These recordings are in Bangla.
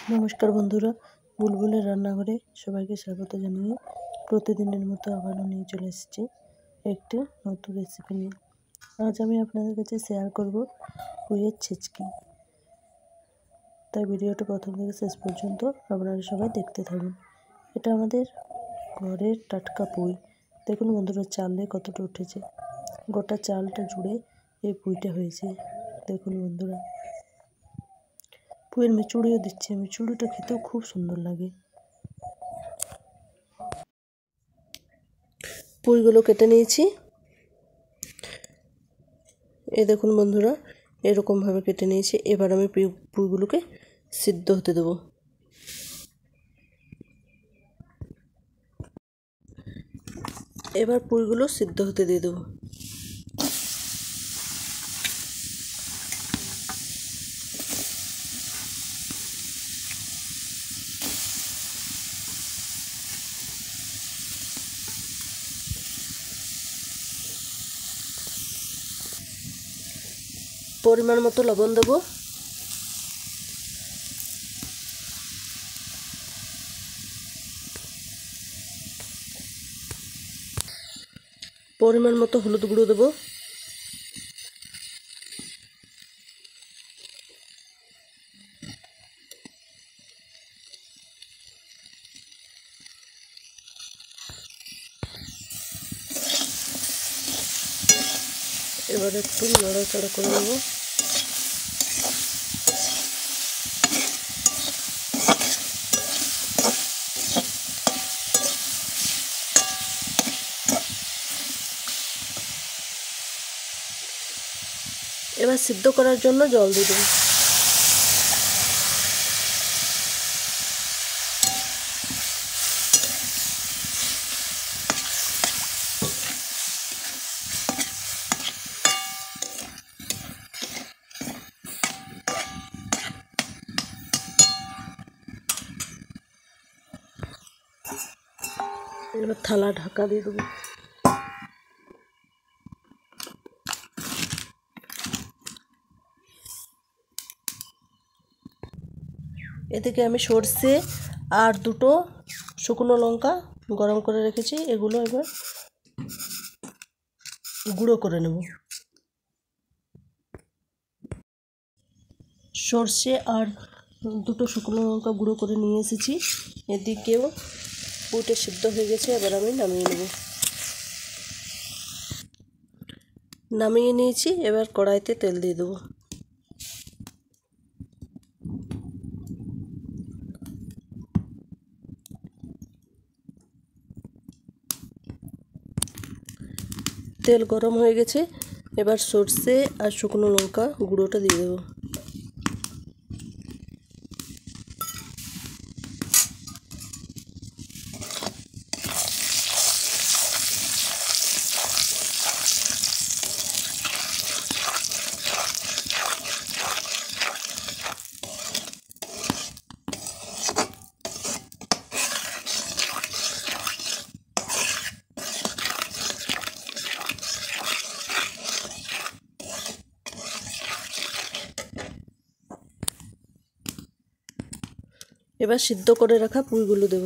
নমস্কার বন্ধুরা, বুলবুলের রান্নাঘরে সবাইকে স্বাগত জানিয়ে প্রতিদিনের মতো আবারও নিয়ে চলে এসেছি একটি নতুন রেসিপি নিয়ে। আজ আমি আপনাদের কাছে শেয়ার করব পুঁইয়ের ছিচকি। তাই ভিডিওটা প্রথম থেকে শেষ পর্যন্ত আপনারা সবাই দেখতে থাকুন। এটা আমাদের ঘরের টাটকা পুঁই। দেখুন বন্ধুরা, চালে কতটা উঠেছে, গোটা চালটা জুড়ে এই পুঁইটা হয়েছে। দেখুন বন্ধুরা, পুঁইয়ের মিচুড়িও দিচ্ছে। মিচুড়িটা খেতেও খুব সুন্দর লাগে। পুঁইগুলো কেটে নিয়েছি। এই দেখুন বন্ধুরা, এরকমভাবে কেটে নিয়েছি। এবার আমি পুঁইগুলোকে সিদ্ধ হতে দেবো। এবার পুঁইগুলো সিদ্ধ হতে দিয়ে দেবো। পরিমাণ মতো লবণ দেবো। পরিমাণ মতো হলুদ গুঁড়ো দেবো। এবার একটু নাড়াচাড়া করে নেবো। এবার সিদ্ধ করার জন্য জল দিয়ে দেবো। এবার থালা ঢাকা দিয়ে দেবো। এদিকে আমি সর্ষে আর দুটো শুকনো লঙ্কা গরম করে রেখেছি, এগুলো এবার গুঁড়ো করে নেব। সর্ষে আর দুটো শুকনো লঙ্কা গুঁড়ো করে নিয়ে এসেছি। এদিকেও পুঁইটা সিদ্ধ হয়ে গেছে। এবার আমি নামিয়ে নেব। নামিয়ে নিয়েছি। এবার কড়াইতে তেল দিয়ে দেবো। তেল গরম হয়ে গেছে। এবার সর্ষে আর শুকনো লঙ্কা গুঁড়োটা দিয়ে দেবো। এবার সিদ্ধ করে রাখা পুঁইগুলো দেব।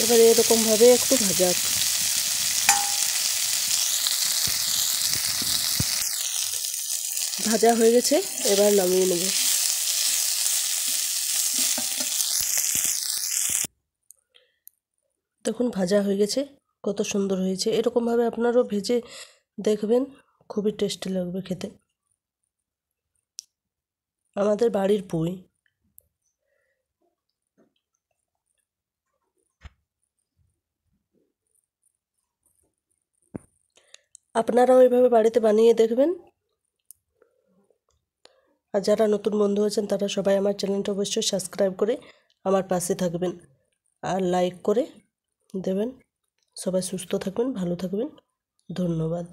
এবার এরকমভাবে একটু ভাজা হয়ে গেছে। এবার নামিয়ে নেব। দেখুন ভাজা হয়ে গেছে, কত সুন্দর হয়েছে। এরকমভাবে আপনারাও ভেজে দেখবেন, খুবই টেস্টি লাগবে খেতে। আমাদের বাড়ির পুঁই। আপনারাও এইভাবে বাড়িতে বানিয়ে দেখবেন। আর যারা নতুন বন্ধু আছেন তারা সবাই আমার চ্যানেলটা অবশ্যই সাবস্ক্রাইব করে আমার পাশে থাকবেন আর লাইক করে দেবেন। সবাই সুস্থ থাকবেন, ভালো থাকবেন। ধন্যবাদ।